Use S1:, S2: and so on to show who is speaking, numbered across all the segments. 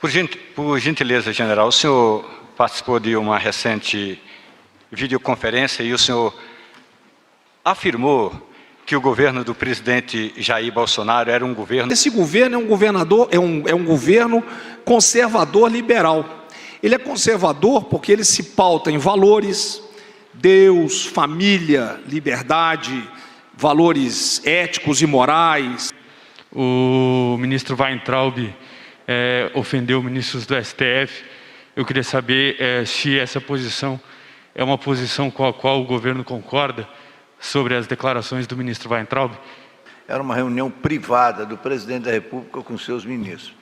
S1: Por gentileza, general, o senhor participou de uma recente videoconferência e o senhor afirmou que o governo do presidente Jair Bolsonaro era um governo...
S2: Esse governo é um governo conservador liberal. Ele é conservador porque ele se pauta em valores, Deus, família, liberdade, valores éticos e morais.
S3: O ministro Weintraub ofendeu ministros do STF. Eu queria saber se essa posição é uma posição com a qual o governo concorda sobre as declarações do ministro Weintraub.
S4: Era uma reunião privada do presidente da República com seus ministros.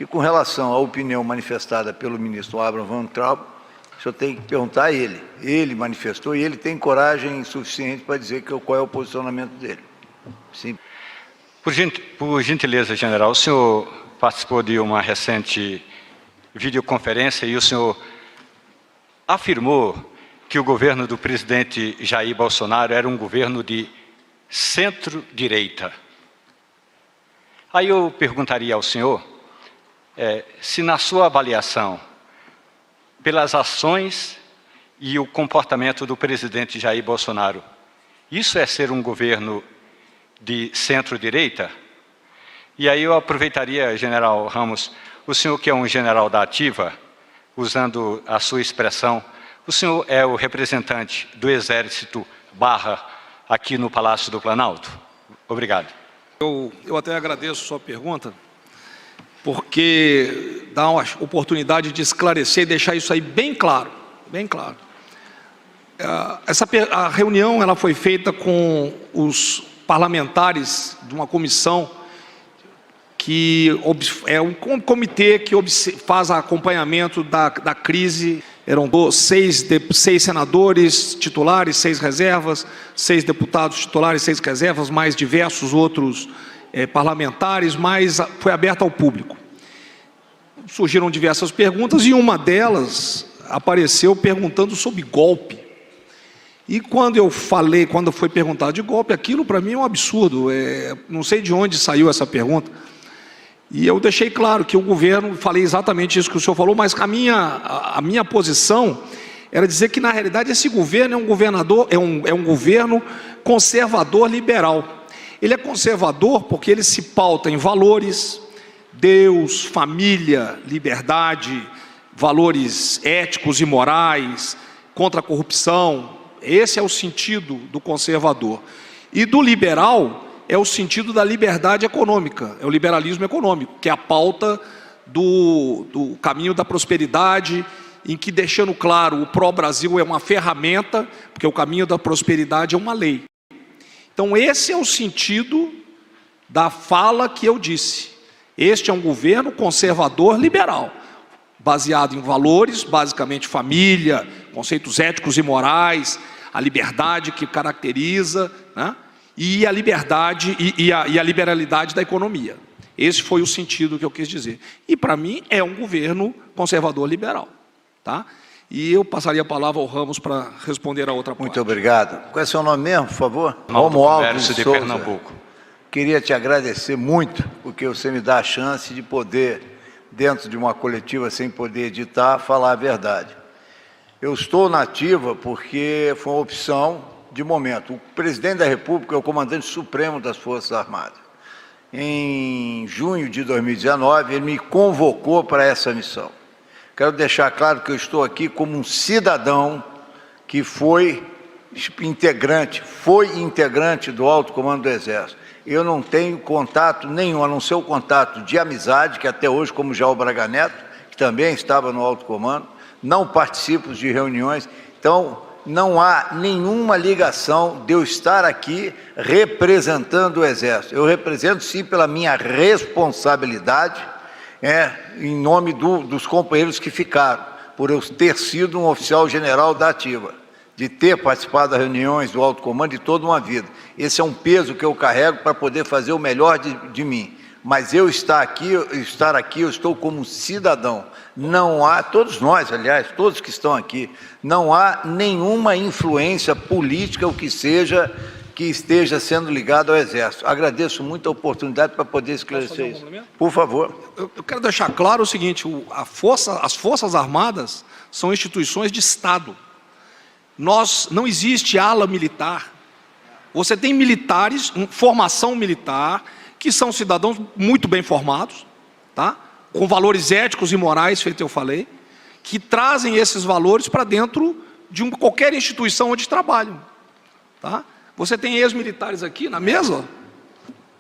S4: E com relação à opinião manifestada pelo ministro Abraham Weintraub, o senhor tem que perguntar a ele. Ele manifestou e ele tem coragem suficiente para dizer qual é o posicionamento dele. Sim.
S1: Por gentileza, general, o senhor participou de uma recente videoconferência e o senhor afirmou que o governo do presidente Jair Bolsonaro era um governo de centro-direita. Aí eu perguntaria ao senhor se na sua avaliação, pelas ações e o comportamento do presidente Jair Bolsonaro, isso é ser um governo de centro-direita? E aí eu aproveitaria, general Ramos, o senhor que é um general da ativa, usando a sua expressão, o senhor é o representante do Exército / aqui no Palácio do Planalto? Obrigado.
S2: Eu até agradeço a sua pergunta, porque dá uma oportunidade de esclarecer e deixar isso aí bem claro, bem claro. A reunião ela foi feita com os parlamentares de uma comissão que é um comitê que faz acompanhamento da crise. Eram 6 senadores titulares, 6 reservas, 6 deputados titulares, 6 reservas, mais diversos outros parlamentares, mas foi aberta ao público. Surgiram diversas perguntas e uma delas apareceu perguntando sobre golpe. E quando foi perguntado de golpe, aquilo para mim é um absurdo. Não sei de onde saiu essa pergunta. E eu deixei claro que o governo, falei exatamente isso que o senhor falou, mas a minha posição era dizer que, na realidade, esse governo é um governo conservador liberal. Ele é conservador porque ele se pauta em valores, Deus, família, liberdade, valores éticos e morais, contra a corrupção. Esse é o sentido do conservador. E do liberal é o sentido da liberdade econômica, é o liberalismo econômico, que é a pauta do caminho da prosperidade, em que, deixando claro, o pró-Brasil é uma ferramenta, porque o caminho da prosperidade é uma lei. Então esse é o sentido da fala que eu disse. Este é um governo conservador liberal, baseado em valores, basicamente família, conceitos éticos e morais, a liberdade que caracteriza, né? E a liberdade e a liberalidade da economia. Esse foi o sentido que eu quis dizer. E para mim é um governo conservador liberal, tá? E eu passaria a palavra ao Ramos para responder a outra parte.
S4: Muito obrigado. Qual é o seu nome mesmo, por favor?
S1: Romualdo de Pernambuco.
S4: Queria te agradecer muito, porque você me dá a chance de poder, dentro de uma coletiva sem poder editar, falar a verdade. Eu estou na ativa porque foi uma opção de momento. O presidente da República é o comandante supremo das Forças Armadas. Em junho de 2019, ele me convocou para essa missão. Quero deixar claro que eu estou aqui como um cidadão que foi integrante do alto comando do Exército. Eu não tenho contato nenhum, a não ser o contato de amizade, que até hoje, como já o Braga Neto, que também estava no alto comando, não participo de reuniões, então não há nenhuma ligação de eu estar aqui representando o Exército. Eu represento sim pela minha responsabilidade, em nome dos companheiros que ficaram, por eu ter sido um oficial general da ativa, de ter participado das reuniões do alto comando de toda uma vida. Esse é um peso que eu carrego para poder fazer o melhor de mim. Mas eu estar aqui, eu estou como cidadão. Não há, todos nós, aliás, todos que estão aqui, não há nenhuma influência política, o que seja, que esteja sendo ligado ao Exército. Agradeço muito a oportunidade para poder esclarecer isso. Por favor.
S2: Eu quero deixar claro o seguinte, as Forças Armadas são instituições de Estado. Não existe ala militar. Você tem militares, formação militar, que são cidadãos muito bem formados, tá? Com valores éticos e morais, feito eu falei, que trazem esses valores para dentro de qualquer instituição onde trabalham. Tá? Você tem ex-militares aqui na mesa?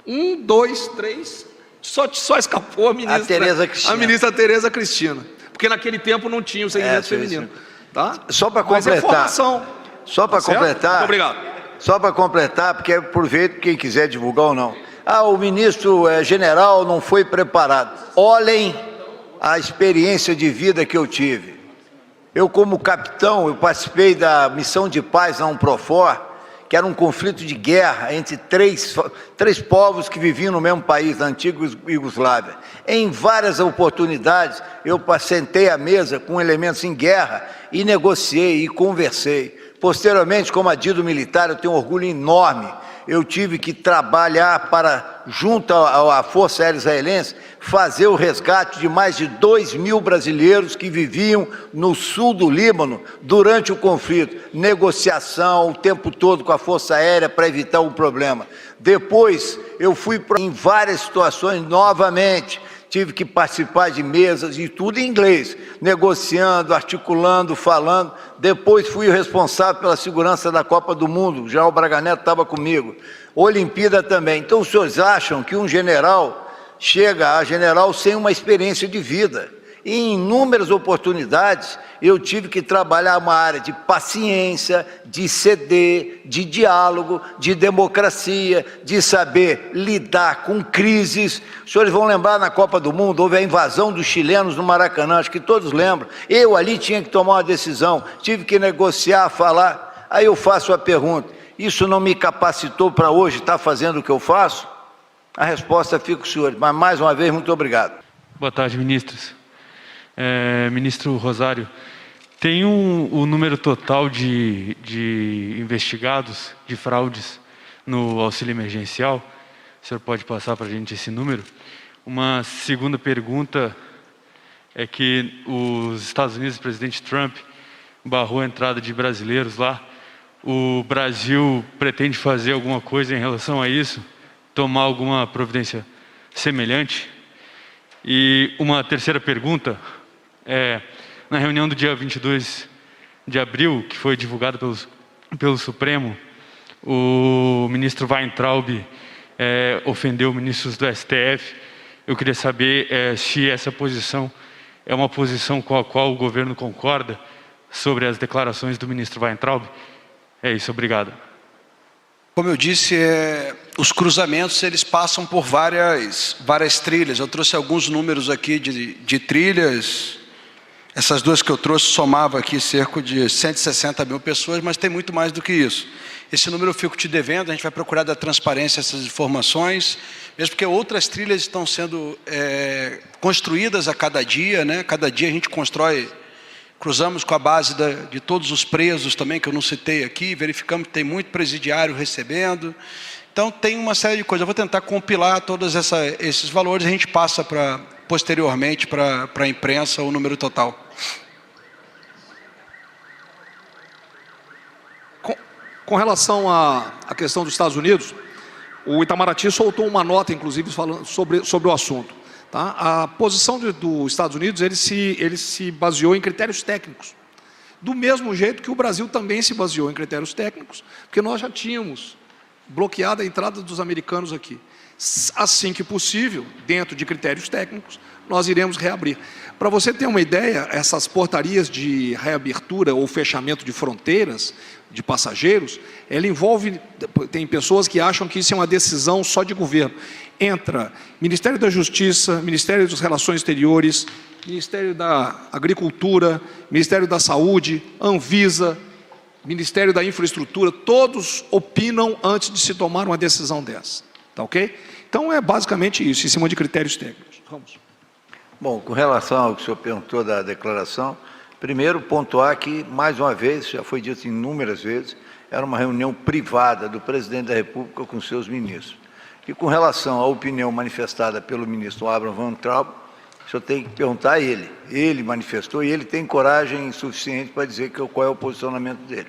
S2: 1, 2, 3, só escapou a ministra Tereza Cristina, porque naquele tempo não tinha o segmento feminino. Tá?
S4: Só para completar,
S2: Muito obrigado.
S4: Só para completar, porque é por ver quem quiser divulgar ou não. O ministro general não foi preparado. Olhem a experiência de vida que eu tive. Eu, como capitão, eu participei da missão de paz na Unprofor, que era um conflito de guerra entre três povos que viviam no mesmo país, na antiga Iugoslávia. Em várias oportunidades, eu sentei à mesa com elementos em guerra e negociei e conversei. Posteriormente, como adido militar, eu tenho um orgulho enorme. Eu tive que trabalhar para, junto à Força Aérea Israelense, fazer o resgate de mais de 2.000 brasileiros que viviam no sul do Líbano durante o conflito. Negociação o tempo todo com a Força Aérea para evitar um problema. Depois, eu fui em várias situações novamente. Tive que participar de mesas e tudo em inglês, negociando, articulando, falando. Depois fui o responsável pela segurança da Copa do Mundo, já o Braga Neto estava comigo. Olimpíada também. Então os senhores acham que um general chega a general sem uma experiência de vida? E em inúmeras oportunidades eu tive que trabalhar uma área de paciência, de ceder, de diálogo, de democracia, de saber lidar com crises. Os senhores vão lembrar, na Copa do Mundo houve a invasão dos chilenos no Maracanã, acho que todos lembram. Eu ali tinha que tomar uma decisão, tive que negociar, falar. Aí eu faço a pergunta, isso não me capacitou para hoje estar fazendo o que eu faço? A resposta fica com os senhores, mas mais uma vez, muito obrigado.
S3: Boa tarde, ministros. Ministro Rosário, tem o número total de investigados de fraudes no auxílio emergencial? O senhor pode passar para a gente esse número? Uma segunda pergunta é que os Estados Unidos, o presidente Trump, barrou a entrada de brasileiros lá. O Brasil pretende fazer alguma coisa em relação a isso? Tomar alguma providência semelhante? E uma terceira pergunta, na reunião do dia 22 de abril, que foi divulgada pelo Supremo, o ministro Weintraub ofendeu ministros do STF. Eu queria saber se essa posição é uma posição com a qual o governo concorda sobre as declarações do ministro Weintraub. É isso, obrigado.
S5: Como eu disse, os cruzamentos eles passam por várias trilhas. Eu trouxe alguns números aqui de trilhas. Essas duas que eu trouxe somava aqui cerca de 160 mil pessoas, mas tem muito mais do que isso. Esse número eu fico te devendo, a gente vai procurar dar transparência a essas informações, mesmo porque outras trilhas estão sendo construídas a cada dia, né? Cada dia a gente constrói, cruzamos com a base de todos os presos também, que eu não citei aqui, verificamos que tem muito presidiário recebendo. Então tem uma série de coisas. Eu vou tentar compilar todos esses valores, a gente passa posteriormente para a imprensa o número total.
S2: Com relação à questão dos Estados Unidos, o Itamaraty soltou uma nota, inclusive, falando sobre o assunto. Tá? A posição dos Estados Unidos, ele se baseou em critérios técnicos. Do mesmo jeito que o Brasil também se baseou em critérios técnicos, porque nós já tínhamos bloqueado a entrada dos americanos aqui. Assim que possível, dentro de critérios técnicos, nós iremos reabrir. Para você ter uma ideia, essas portarias de reabertura ou fechamento de fronteiras de passageiros, ela envolve, tem pessoas que acham que isso é uma decisão só de governo. Entra Ministério da Justiça, Ministério das Relações Exteriores, Ministério da Agricultura, Ministério da Saúde, Anvisa, Ministério da Infraestrutura, todos opinam antes de se tomar uma decisão dessa. Tá ok? Então é basicamente isso, em cima de critérios técnicos. Vamos.
S4: Bom, com relação ao que o senhor perguntou da declaração, primeiro pontuar que, mais uma vez, já foi dito inúmeras vezes, era uma reunião privada do presidente da República com seus ministros. E com relação à opinião manifestada pelo ministro Abraham Van Traub, o senhor tem que perguntar a ele. Ele manifestou e ele tem coragem suficiente para dizer qual é o posicionamento dele.